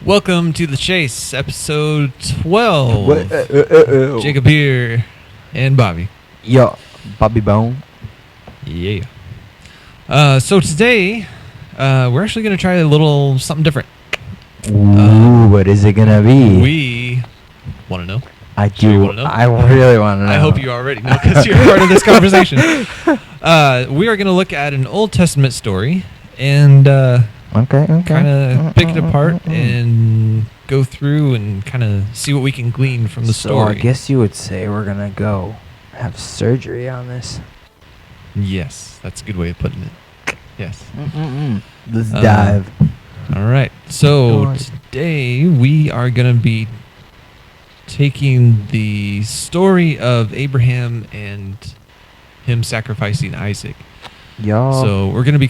Welcome to The Chase, episode 12. What? Jacob here and Bobby. Yo, Bobby Bone. Yeah. So today, we're actually going to try a little something different. Ooh, what is it gonna be? We want to know. I Sure you do. wanna know? I really want to know. I hope you already know because you're part of this conversation. We are going to look at an Old Testament story and Okay. kind of pick it apart and go through and kind of see what we can glean from the So story. I guess you would say we're gonna go have surgery on this. Yes, that's a good way of putting it. Yes. Let's dive. All right. So God. today we are going to be taking the story of Abraham and him sacrificing Isaac. Y'all. So we're going to be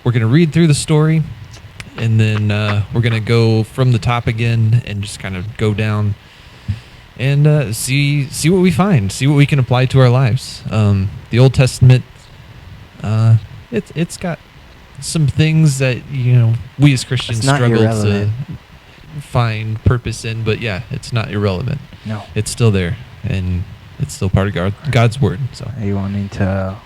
we're going to read through the story and then we're going to go from the top again and just kind of go down and see what we find, see what we can apply to our lives. The Old Testament, it's got some things that we as Christians It's not struggle irrelevant. to find purpose in, but yeah, it's not irrelevant. No. It's still there, and it's still part of God's word. So Are you wanting to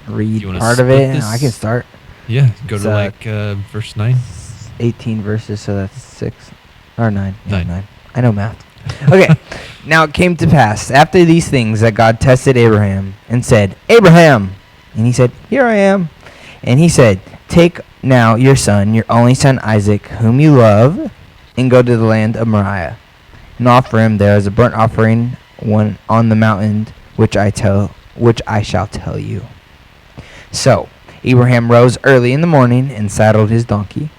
read You wanna part of split it? this? I can start. yeah, go It's, to verse 9. 18 verses, so that's 6 or 9. Yeah, 9. 9. I know math. Okay. Now it came to pass after these things that God tested Abraham and said, Abraham! And he said, Here I am. And he said, Take now your son, your only son Isaac, whom you love, and go to the land of Moriah, and offer him there as a burnt offering on the mountain which I shall tell you. So Abraham rose early in the morning and saddled his donkey,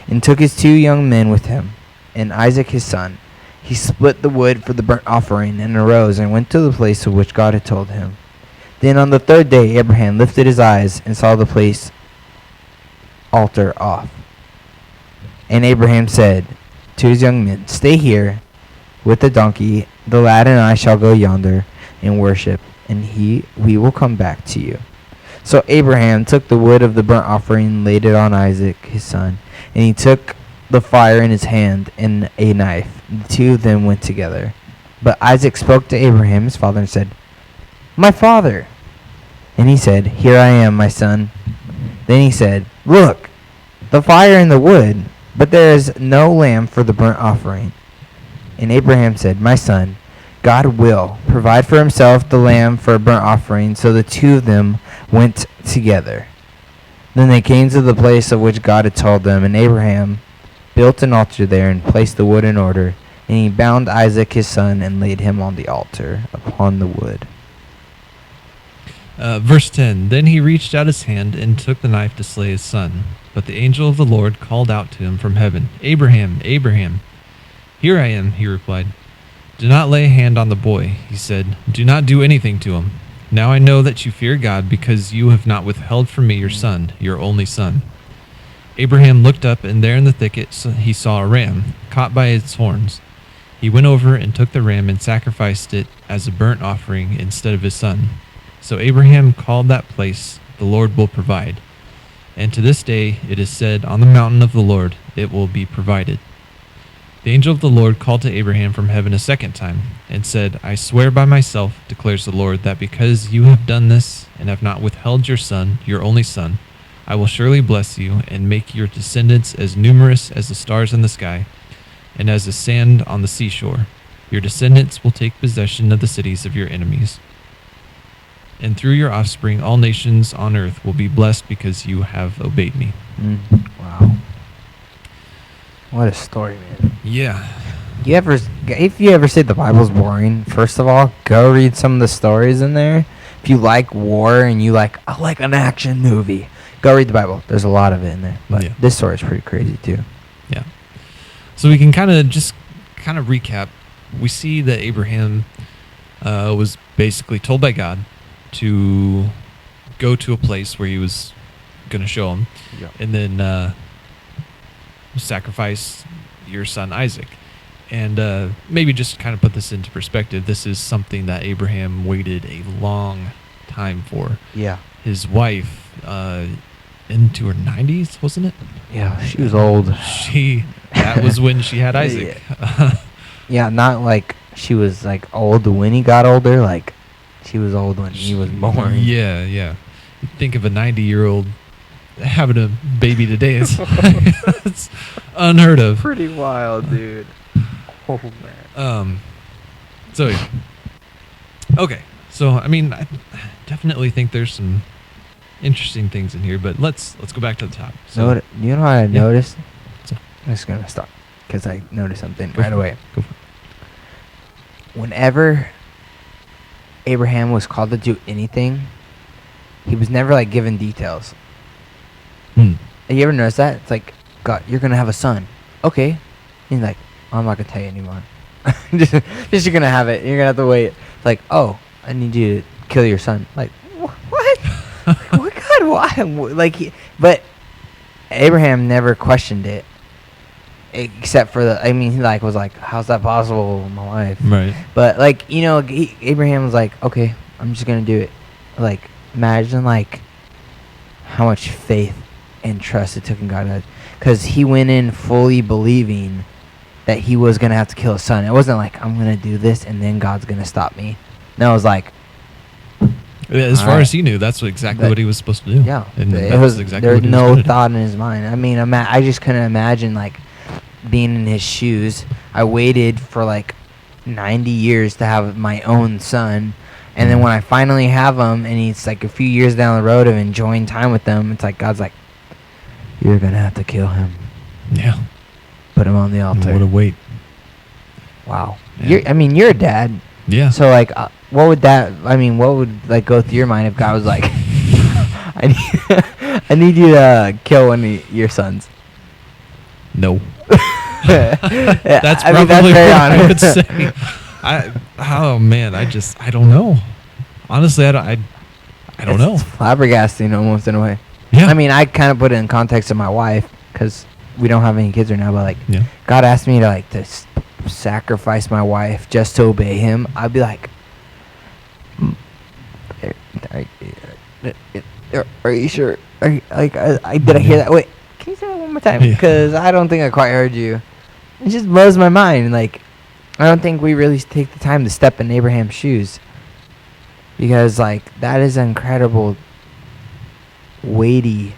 and took his 2 young men with him, and Isaac his son. He split the wood for the burnt offering, and arose and went to the place of which God had told him. Then on the 3rd day Abraham lifted his eyes and saw the place altar off. And Abraham said to his young men, Stay here with the donkey, the lad and I shall go yonder and worship, and we will come back to you. So Abraham took the wood of the burnt offering and laid it on Isaac his son, and he took the fire in his hand and a knife. The 2 of them went together. But Isaac spoke to Abraham his father and said, My father. And he said, Here I am, my son. Then he said, Look, the fire and the wood, but there is no lamb for the burnt offering. And Abraham said, My son, God will provide for himself the lamb for a burnt offering. So the 2 of them went together. Then they came to the place of which God had told them, and Abraham built an altar there and placed the wood in order. And he bound Isaac his son and laid him on the altar upon the wood. Verse 10. Then he reached out his hand and took the knife to slay his son. But the angel of the Lord called out to him from heaven, Abraham, Abraham. Here I am, he replied. Do not lay a hand on the boy, he said. Do not do anything to him. Now I know that you fear God because you have not withheld from me your son, your only son. Abraham looked up, and there in the thicket he saw a ram, caught by its horns. He went over and took the ram and sacrificed it as a burnt offering instead of his son. So Abraham called that place, The Lord will provide. And to this day it is said, On the mountain of the Lord it will be provided. The angel of the Lord called to Abraham from heaven a second time, and said, I swear by myself, declares the Lord, that because you have done this, and have not withheld your son, your only son, I will surely bless you, and make your descendants as numerous as the stars in the sky, and as the sand on the seashore. Your descendants will take possession of the cities of your enemies. And through your offspring all nations on earth will be blessed because you have obeyed me. Wow. What a story, man. Yeah. If you ever say the Bible's boring, first of all, go read some of the stories in there. If you like war and I like an action movie, go read the Bible. There's a lot of it in there. But Yeah. this story is pretty crazy too. Yeah. So we can kind of recap. We see that Abraham was basically told by God to go to a place where he was going to show him, and then sacrifice your son Isaac. And maybe just kind of put this into perspective, this is something that Abraham waited a long time for. Yeah. His wife into her 90s, wasn't it? Yeah, she was old. She that was when she had Isaac. Yeah, not like she was like old when he got older. Like she was old when he was born. Yeah. You think of a 90-year-old having a baby today. It's unheard of. Pretty wild, dude. Oh man. So yeah. Okay. So I mean, I definitely think there's some interesting things in here, but let's go back to the top. So You know what I noticed? What's up? I'm just gonna stop because I noticed something Go right for it. away. Go for it. Whenever Abraham was called to do anything, he was never like given details. Hmm. Have you ever noticed that? It's like, God, you're gonna have a son. Okay. And he's like, I'm not gonna tell you anymore. just you're gonna have it. You're gonna have to wait. It's like, oh, I need you to kill your son. Like, what? What God? Why? Like, but Abraham never questioned it, except for the. I mean, he like was like, how's that possible, my wife? Right. But like, Abraham was like, okay, I'm just gonna do it. Like, imagine like how much faith and trust it took in God, because he went in fully believing that he was gonna have to kill his son. It wasn't like, I'm gonna do this and then God's gonna stop me. No, it was like, As far Alright. as he knew, that's exactly what he was supposed to do. yeah, And it that's was. exactly There was what he no gonna do. thought in his mind. I mean, I just couldn't imagine like being in his shoes. I waited for like 90 years to have my own son, and then when I finally have him, and he's like a few years down the road of enjoying time with them, it's like God's like, you're gonna have to kill him. Yeah. Put him on the altar. What a wait. Wow. Yeah. You're a dad. Yeah. So like, what would like go through your mind if God was like, I need you to kill one of your sons? No. Yeah, That's I mean, probably very what I would honest. say. Oh man, I don't know. Honestly, I don't know. It's flabbergasting almost in a way. Yeah. I mean, I kind of put it in context of my wife because we don't have any kids right now. But like, Yeah. God asked me to like sacrifice my wife just to obey Him. I'd be like, are you sure? Are you, like, did I hear that? Wait, can you say that one more time? Yeah. Because I don't think I quite heard you. It just blows my mind. Like, I don't think we really take the time to step in Abraham's shoes. Because, like, that is an incredible, weighty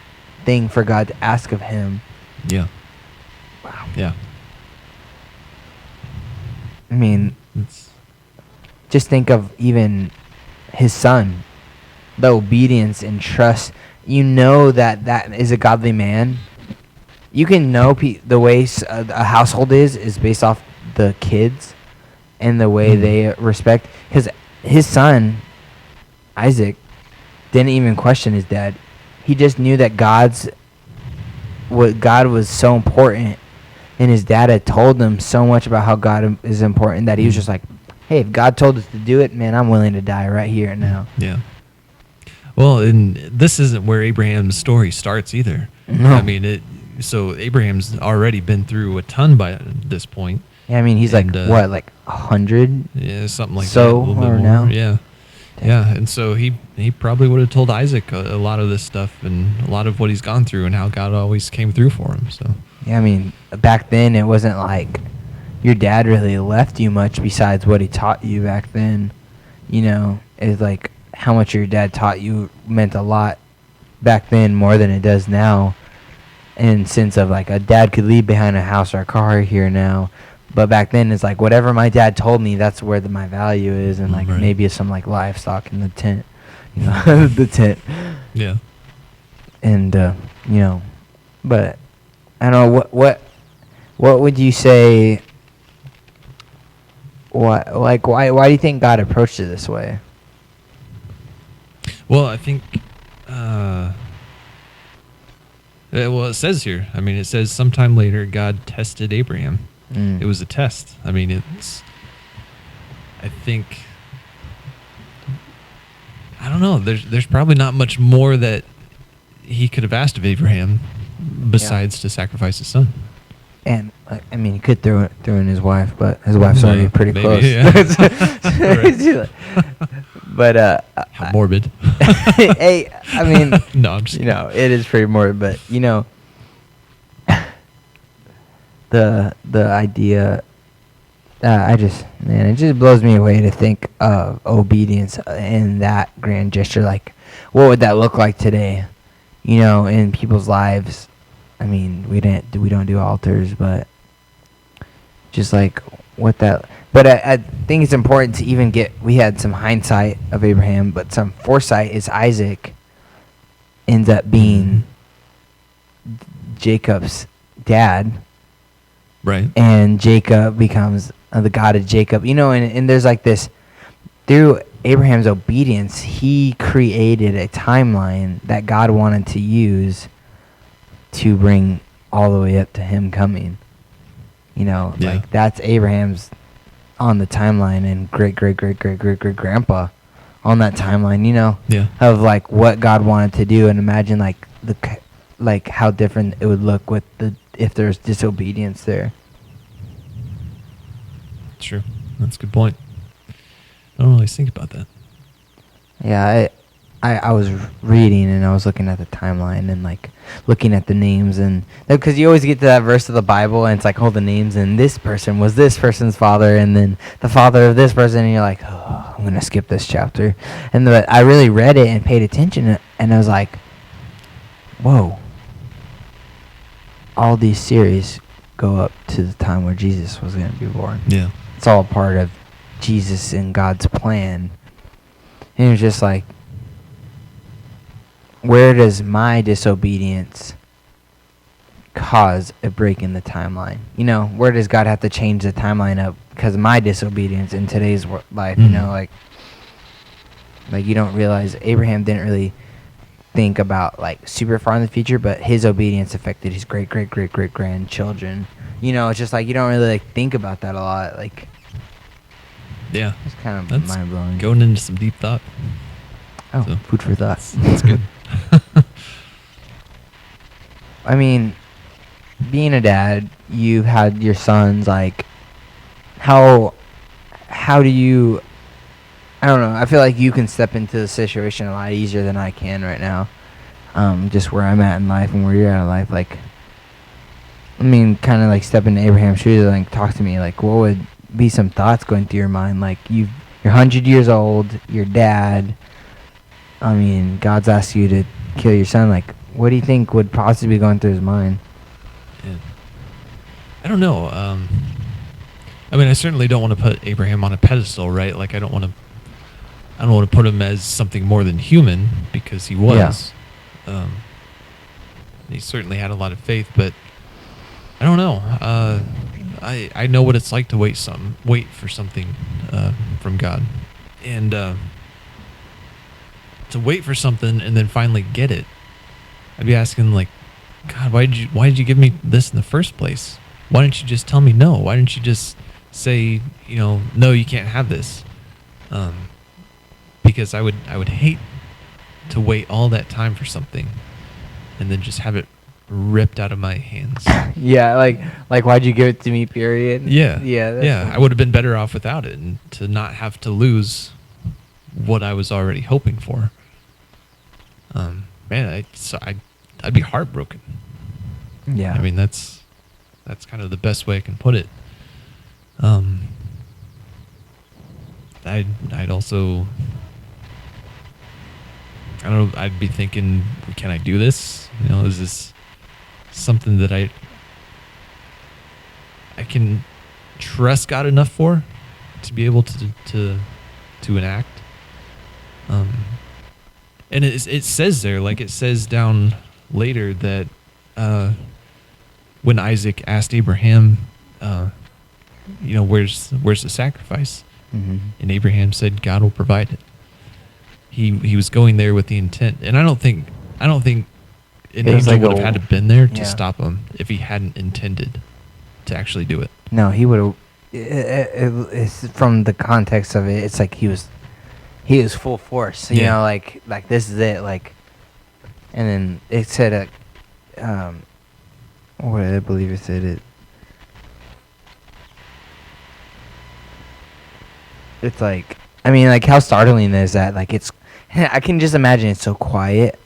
thing for God to ask of him. Yeah. Wow. Yeah. I mean, It's just think of even his son. The obedience and trust. You know that is a godly man. You can know the way a household is based off the kids and the way they respect. Because his son, Isaac, didn't even question his dad. He just knew that God was so important, and his dad had told him so much about how God is important that he was just like, hey, if God told us to do it, man, I'm willing to die right here and now. Yeah. Well, and this isn't where Abraham's story starts either. No. I mean, so Abraham's already been through a ton by this point. Yeah, I mean, he's And, like, what, like 100? Yeah, something like So, that. A little bit or more. now? Yeah. Yeah, and so he probably would have told Isaac a lot of this stuff and a lot of what he's gone through and how God always came through for him. So Yeah, I mean, back then it wasn't like your dad really left you much besides what he taught you back then. You know, it's like how much your dad taught you meant a lot back then more than it does now. In sense of like a dad could leave behind a house or a car here now. But back then it's like whatever my dad told me, that's where my value is, and like Right. maybe some like livestock in the tent. You know, the tent. yeah, And you know, but I don't know what would you say? Why do you think God approached it this way? well, I think. Well, it says here. I mean, it says sometime later God tested Abraham. Mm. It was a test. I mean, it's. I think. I don't know. There's probably not much more that he could have asked of Abraham besides to sacrifice his son. And I mean, he could throw in his wife, but his wife's already Yeah, pretty maybe, close. yeah. But How morbid. hey, I mean, No, I'm just you know, it is pretty morbid, but you know, the idea. It just blows me away to think of obedience in that grand gesture. Like, what would that look like today? In people's lives. I mean, we don't do altars, but just like what that. But I think it's important to even we had some hindsight of Abraham, but some foresight is Isaac ends up being Jacob's dad. Right. And Jacob becomes the God of Jacob. And there's like this, through Abraham's obedience, he created a timeline that God wanted to use to bring all the way up to him coming. Like that's Abraham's on the timeline, and great grandpa on that timeline, of like what God wanted to do. And imagine like how different it would look if there's disobedience there. True. That's a good point. I don't always think about that. Yeah, I was reading and I was looking at the timeline and like looking at the names, and because you always get to that verse of the Bible and it's like all the names, and this person was this person's father and then the father of this person, and you're like, oh, I'm gonna skip this chapter. And I really read it and paid attention, and I was like, whoa, all these series go up to the time where Jesus was going to be born. Yeah. It's all part of Jesus and God's plan. And it was just like, where does my disobedience cause a break in the timeline? Where does God have to change the timeline up because of my disobedience in today's life? Like you don't realize Abraham didn't really think about like super far in the future, but his obedience affected his great grandchildren. It's just like you don't really like think about that a lot. Like, yeah, it's kind of mind blowing. Going into some deep thought. Oh, so, food for thought. That's good. I mean, being a dad, you've had your sons. Like, how do you? I don't know. I feel like you can step into the situation a lot easier than I can right now. Just where I'm at in life and where you're at in life. Like, I mean, kind of like step into Abraham's shoes and like talk to me. Like, what would be some thoughts going through your mind? Like, you're 100 years old. You're dad. I mean, God's asked you to kill your son. Like, what do you think would possibly be going through his mind? Yeah. I don't know. I mean, I certainly don't want to put Abraham on a pedestal, right? Like, I don't want to put him as something more than human, because he was. Yeah. He certainly had a lot of faith, but I don't know. I know what it's like to wait for something from God, and to wait for something and then finally get it. I'd be asking like, God, why did you give me this in the first place? Why didn't you just tell me no? Why didn't you just say, no, you can't have this? Because I would hate to wait all that time for something and then just have it ripped out of my hands. Yeah, like why'd you give it to me, period? Yeah. Yeah. I would have been better off without it, and to not have to lose what I was already hoping for. Man, I'd be heartbroken. Yeah. I mean, that's kind of the best way I can put it. I'd also, I don't know, I'd be thinking, can I do this? Is this something that I can trust God enough for to be able to enact? And it says there, like it says down later, that when Isaac asked Abraham, where's the sacrifice? Mm-hmm. And Abraham said, God will provide it. He was going there with the intent, and I don't think an angel would have had to been there to stop him if he hadn't intended to actually do it. No, he would have. It's from the context of it, it's like he was full force. You know, like this is it. Like, and then it said, what I believe it said it. It's like, I mean, like how startling is that? Like it's, I can just imagine it's so quiet.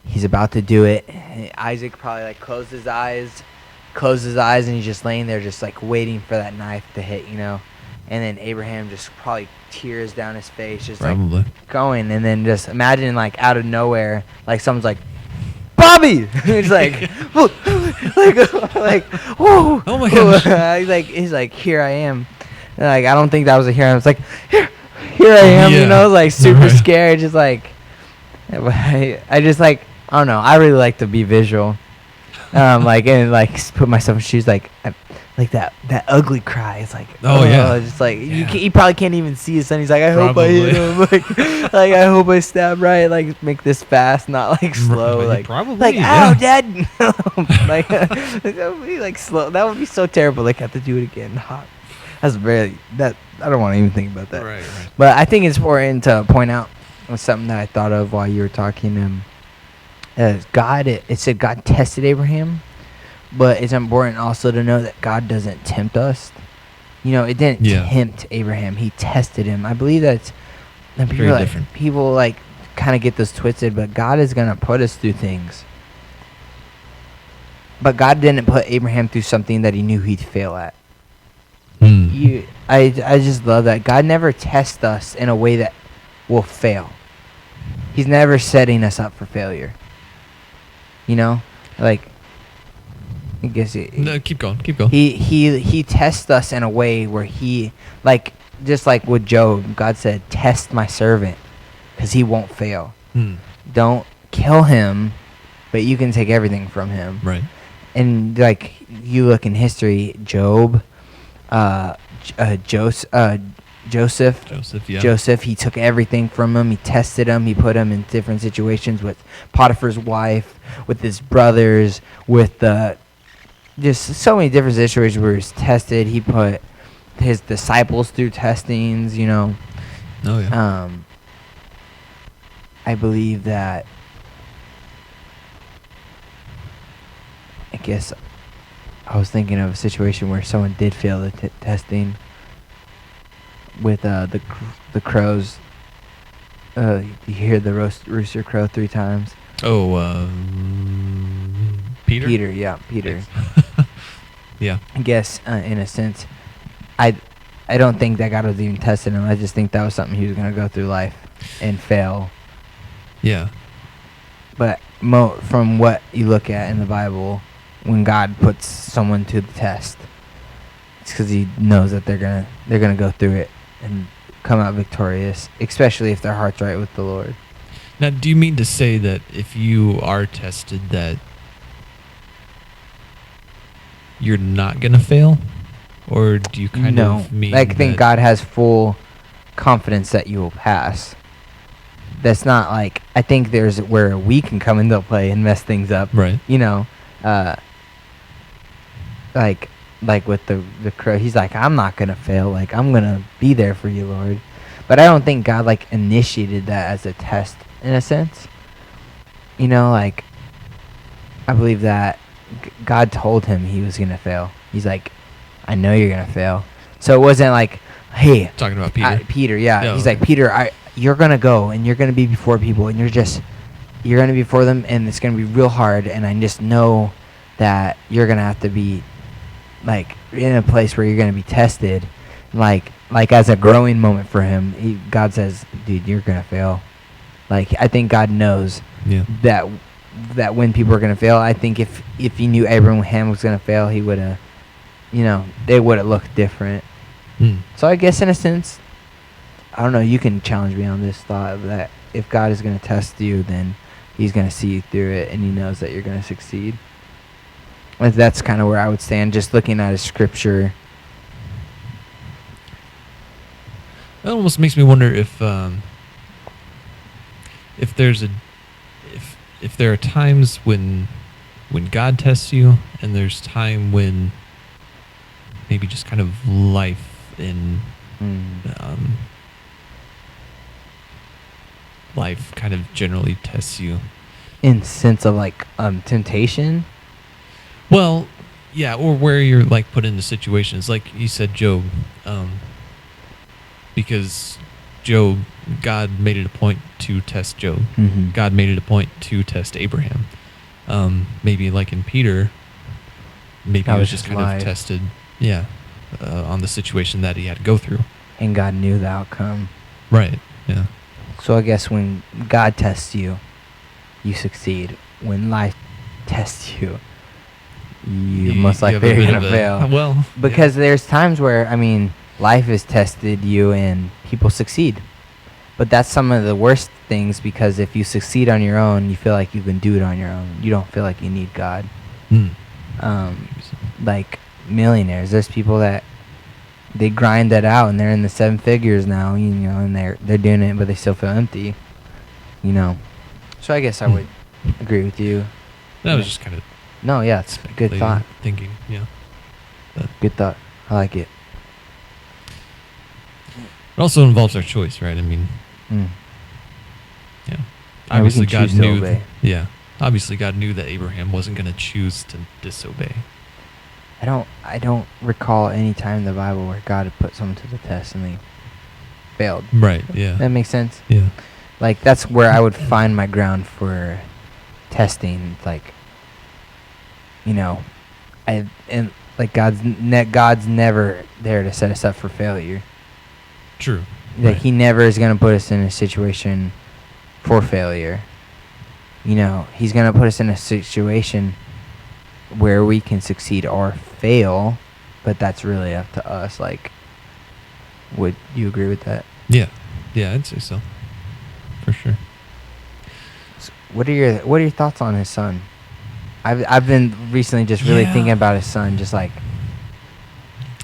He's about to do it. Isaac probably like closed his eyes, closes his eyes and he's just laying there, just like waiting for that knife to hit, you know. And then Abraham just probably tears down his face, just Probably. like going, and then just imagine like out of nowhere, like someone's like, Bobby! He's like, whoa, like, whoa. Oh my gosh. he's like, here I am. And like, I don't think that was a here. I was like, here I am, Yeah. you know, like super Right. scared, just like, I just like, I don't know. I really like to be visual, like and like put myself in shoes, like that ugly cry. It's like, Oh, yeah. just like Yeah. he probably can't even see his son. He's like, I hope I hit him, like I hope I stab right, like make this fast, not like slow, like Probably. like yeah. ow, dad, like that would be like slow. That would be so terrible. Like have to do it again. That's very that I don't want to even think about that. Right, right. But I think it's important to point out something that I thought of while you were talking. God, it said God tested Abraham, but it's important also to know that God doesn't tempt us. You know, it didn't Yeah. tempt Abraham; He tested him. I believe that's Very different. People like kind of get this twisted, but God is gonna put us through things. But God didn't put Abraham through something that He knew he'd fail at. Hmm. I just love that God never tests us in a way that will fail. He's never setting us up for failure. You know, like I guess No, keep going. Keep going. he tests us in a way where he, like, just like with Job, God said, "Test my servant, because he won't fail. Hmm. Don't kill him, but you can take everything from him." Right. And like you look in history, Job, Joseph, Joseph, yeah. Joseph, he took everything from him. He tested him. He put him in different situations with Potiphar's wife, with his brothers, with just so many different situations where he was tested. He put his disciples through testings, you know. Oh, yeah. I believe that, I guess I was thinking of a situation where someone did fail the testing with the crows. You hear the rooster crow 3 times. Oh, Peter? Peter, yeah, Peter. Yeah. I guess in a sense, I don't think that God was even testing him. I just think that was something he was gonna go through life and fail. Yeah. But from what you look at in the Bible, when God puts someone to the test, it's because He knows that they're gonna go through it and come out victorious, especially if their heart's right with the Lord. Now, do you mean to say that if you are tested that you're not going to fail? Or do you kind of mean I think that- God has full confidence that you will pass. That's not like, I think there's where we can come into play and mess things up. Right. You know, like with the crow, he's like, I'm not gonna fail. Like, I'm gonna be there for you, Lord. But I don't think God like initiated that as a test in a sense. You know, like, I believe that God told him he was gonna fail. He's like, I know you're gonna fail. So it wasn't like, hey, Talking about Peter. Peter, yeah. Yeah, He's okay. like, Peter, you're gonna go and you're gonna be before people and you're gonna be before them and it's gonna be real hard, and I just know that you're gonna have to be like in a place where you're gonna be tested, like as a growing moment for him. God says, dude, you're gonna fail. Like, I think God knows Yeah. that when people are gonna fail. I think if he knew Abraham was gonna fail, he would have, you know, they would have looked different. Hmm. So I guess in a sense, I don't know, you can challenge me on this thought that if God is going to test you, then He's going to see you through it and He knows that you're going to succeed. And that's kind of where I would stand, just looking at a scripture. That almost makes me wonder if there's if there are times when God tests you, and there's time when maybe just kind of life and life kind of generally tests you. In sense of like temptation. Well, yeah, or where you're like put into situations like you said, Job, because Job, God made it a point to test Job. Mm-hmm. God made it a point to test Abraham. Maybe like in Peter, maybe That he was was just his kind life. of tested, yeah, on the situation that he had to go through. And God knew the outcome. Right. Yeah. So I guess when God tests you, you succeed. When life tests you, you most have a likely are bit going of to a- fail. Well, Because there's times where, I mean, life has tested you and people succeed. But that's some of the worst things, because if you succeed on your own, you feel like you can do it on your own. You don't feel like you need God. Hmm. Like millionaires, there's people that they grind that out and they're in the 7 figures now, you know, and they're doing it, but they still feel empty, you know. So I guess I would agree with you. That was just kind of No, yeah, it's a good speculating, thought. thinking. Yeah. Good thought. I like it. It also involves our choice, right? I mean, Mm. yeah. we Obviously, can God choose to knew. obey. Yeah. Obviously, God knew that Abraham wasn't going to choose to disobey. I don't recall any time in the Bible where God had put someone to the test and they failed. Right. Yeah. That makes sense. Yeah. Like, that's where I would find my ground for testing. Like, you know, God's never there to set us up for failure. True. Like, Right. he never is going to put us in a situation for failure. You know, he's going to put us in a situation where we can succeed or fail, but that's really up to us. Like, would you agree with that? Yeah. Yeah, I'd say so. For sure. What are your thoughts on his son? I've been recently just really Yeah. thinking about his son, just like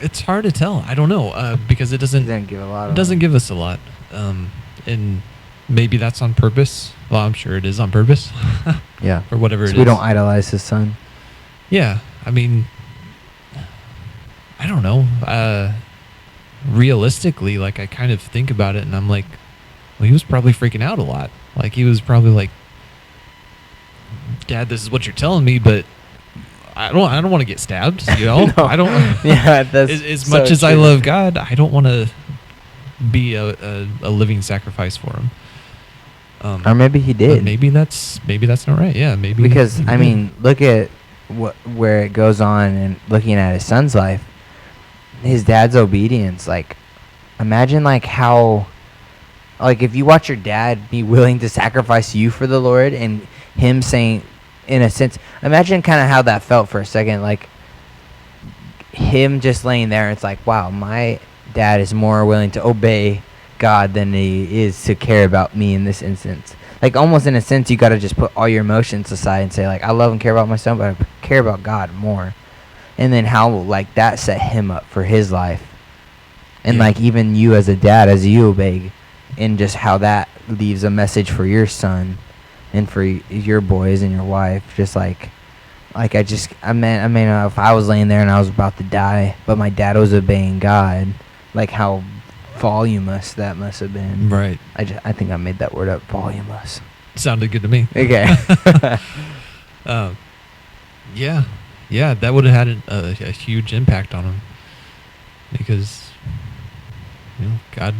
It's hard to tell. I don't know because it he doesn't didn't give a lot. it doesn't give us a lot, and maybe that's on purpose. Well, I'm sure it is on purpose Yeah. for whatever it So is. we don't idolize his son. Yeah, I mean, I don't know. Realistically, like I kind of think about it, and I'm like, well, he was probably freaking out a lot. Like he was probably like, "Dad, this is what you're telling me, but I don't want to get stabbed. You know, No. I don't. Yeah, that's as so much as I true. love God, I don't want to be a living sacrifice for him. Or maybe he But did. maybe that's not right. Yeah, maybe Because maybe I he did. mean, look at where it goes on, and looking at his son's life, his dad's obedience. Like, imagine like how, like if you watch your dad be willing to sacrifice you for the Lord, and him saying, in a sense, imagine kind of how that felt for a second. Like him just laying there, it's like, wow, my dad is more willing to obey God than he is to care about me in this instance. Like, almost in a sense, you got to just put all your emotions aside and say, like, I love and care about my son, but I care about God more. And then how, like, that set him up for his life. And, Yeah. like, even you as a dad, as you obey, and just how that leaves a message for your son and for your boys and your wife. Just, like I mean, if I was laying there and I was about to die, but my dad was obeying God, like, how voluminous that must have been. right. I think I made that word up. Voluminous. Sounded good to me. Okay. Yeah, that would have had a huge impact on him because God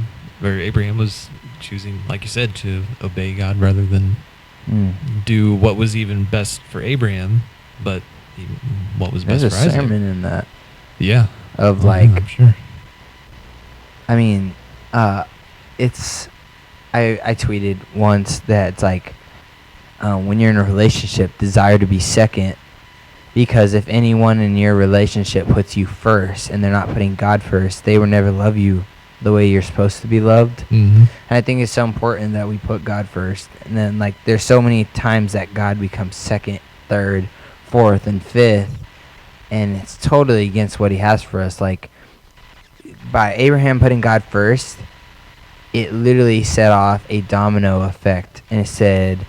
or Abraham was choosing, like you said, to obey God rather than do what was even best for Abraham, but what was There's best a for Isaac. sermon in that Yeah, of Yeah, like, I'm sure. I mean, it's. I tweeted once that it's like, when you're in a relationship, desire to be second, because if anyone in your relationship puts you first and they're not putting God first, they will never love you the way you're supposed to be loved. Mm-hmm. And I think it's so important that we put God first. And then, like, there's so many times that God becomes second, third, fourth, and fifth, and it's totally against what he has for us. Like, by Abraham putting God first, it literally set off a domino effect. And it said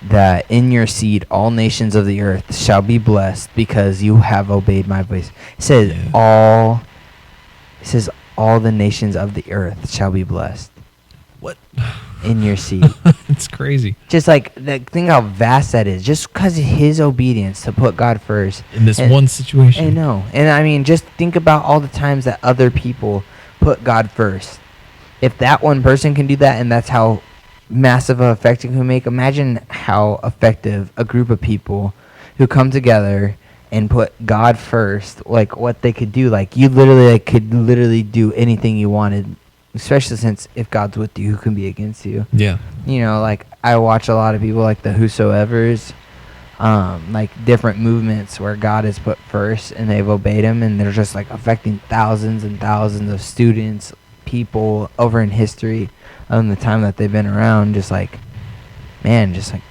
that in your seed all nations of the earth shall be blessed because you have obeyed my voice. It says Yeah. all the nations of the earth shall be blessed What? in your seed. It's crazy. Just like, think how vast that is. Just because of his obedience to put God first. In this And- one situation. I know. And I mean, just think about all the times that other people put God first. If that one person can do that, and that's how massive of effect it can make, imagine how effective a group of people who come together and put God first, like what they could do, like you literally could literally do anything you wanted, especially since if God's with you, who can be against you? Yeah. You know, like I watch a lot of people like the Whosoevers, like different movements where God is put first and they've obeyed him, and they're just like affecting thousands and thousands of students, people over in history in the time that they've been around. Just like, man, just like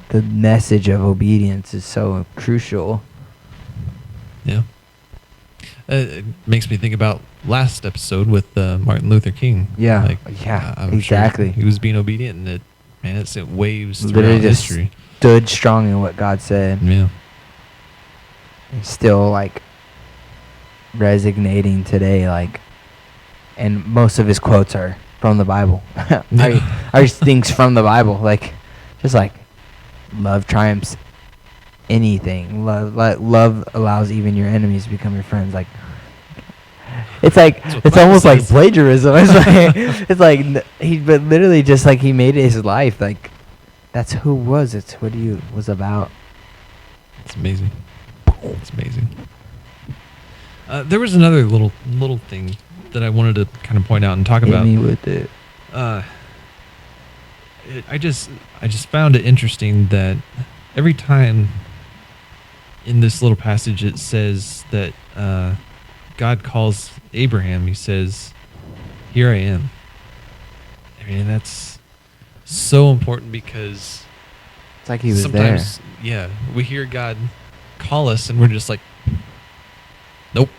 the message of obedience is so crucial. Yeah. It makes me think about last episode with Martin Luther King. Yeah. I'm sure Exactly. he was being obedient, and it sent waves Literally throughout just history. stood strong in what God said. Yeah. And still like resonating today, like, and most of his quotes are from the Bible. are things from the Bible, like just like love triumphs anything. Love allows even your enemies to become your friends. Like it's Bible almost like says. plagiarism. It's like but literally just like he made it his life. Like that's who was. It's what he was about. It's amazing. It's amazing. There was another little thing that I wanted to kind of point out and talk Hit about. me with it. I just found it interesting that every time in this little passage it says that God calls Abraham, he says, "Here I am." I mean, that's so important because It's like he was sometimes, yeah, we hear God call us and we're just like, nope,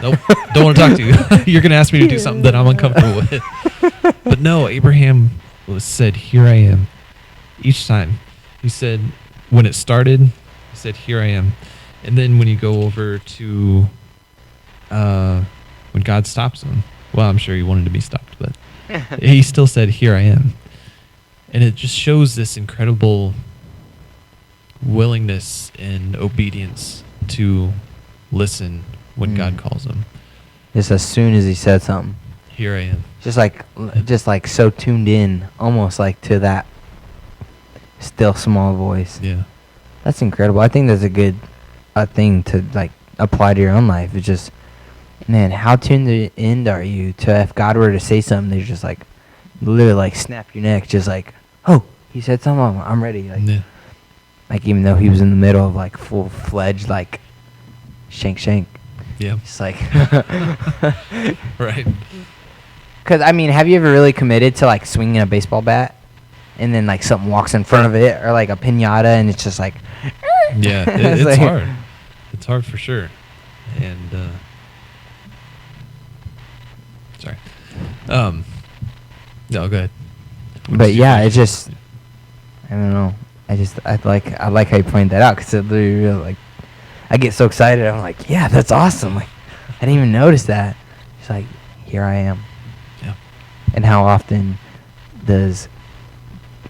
don't want to talk to you. You're going to ask me to do something that I'm uncomfortable with. But no, Abraham said, "Here I am." Each time. He said, when it started, he said, "Here I am." And then when you go over to when God stops him, well, I'm sure he wanted to be stopped, but he still said, "Here I am." And it just shows this incredible willingness and obedience to listen when God calls him. Just as soon as he said something. Here I am. Just like so tuned in, almost like to that still small voice. Yeah. That's incredible. I think that's a good thing to like apply to your own life. It's just, man, how tuned in are you to if God were to say something, they're just like literally like snap your neck, just like, oh, he said something, I'm ready. Like, Yeah. like even though he was in the middle of like full fledged like shank. Yeah. It's like, Right. because I mean, have you ever really committed to like swinging a baseball bat, and then like something walks in front of it, or like a pinata, and it's just like, Yeah. It's It's like- hard. It's hard for sure. And sorry. No, go ahead. But yeah, it just, I don't know. I like how you pointed that out, because it literally really, like, I get so excited. I'm like, yeah, that's awesome. Like, I didn't even notice that. It's like, here I am. Yeah. And how often does,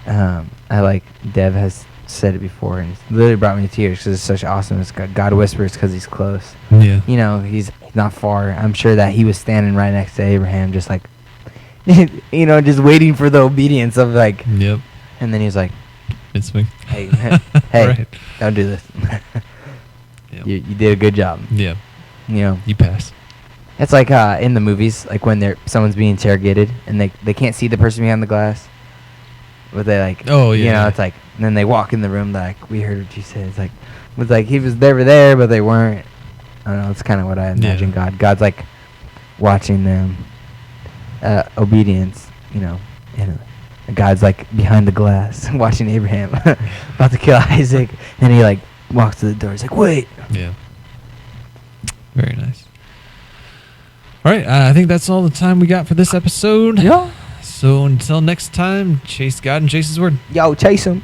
I like Dev has said it before, and it's literally brought me to tears because it's such awesome. It's God whispers because he's close. Yeah. You know, he's not far. I'm sure that he was standing right next to Abraham, just like, you know, just waiting for the obedience of like, Yep. and then he was like, It's me. hey, hey, Right. don't do this. Yep. you did a good job. Yeah. You know, You pass. it's like in the movies, like when someone's being interrogated and they can't see the person behind the glass, but they like, Oh, you yeah. know, it's like, and then they walk in the room, like, we heard what you said. It's like he was, they were there, but they weren't. I don't know. It's kind of what I imagine. Yeah. God's like watching them, obedience, you know, and God's like behind the glass watching Abraham about to kill Isaac, and he like walks to the door. He's like, wait. Yeah. Very nice. All right. I think that's all the time we got for this episode. Yeah. So until next time, chase God and chase His word. Yo, chase him.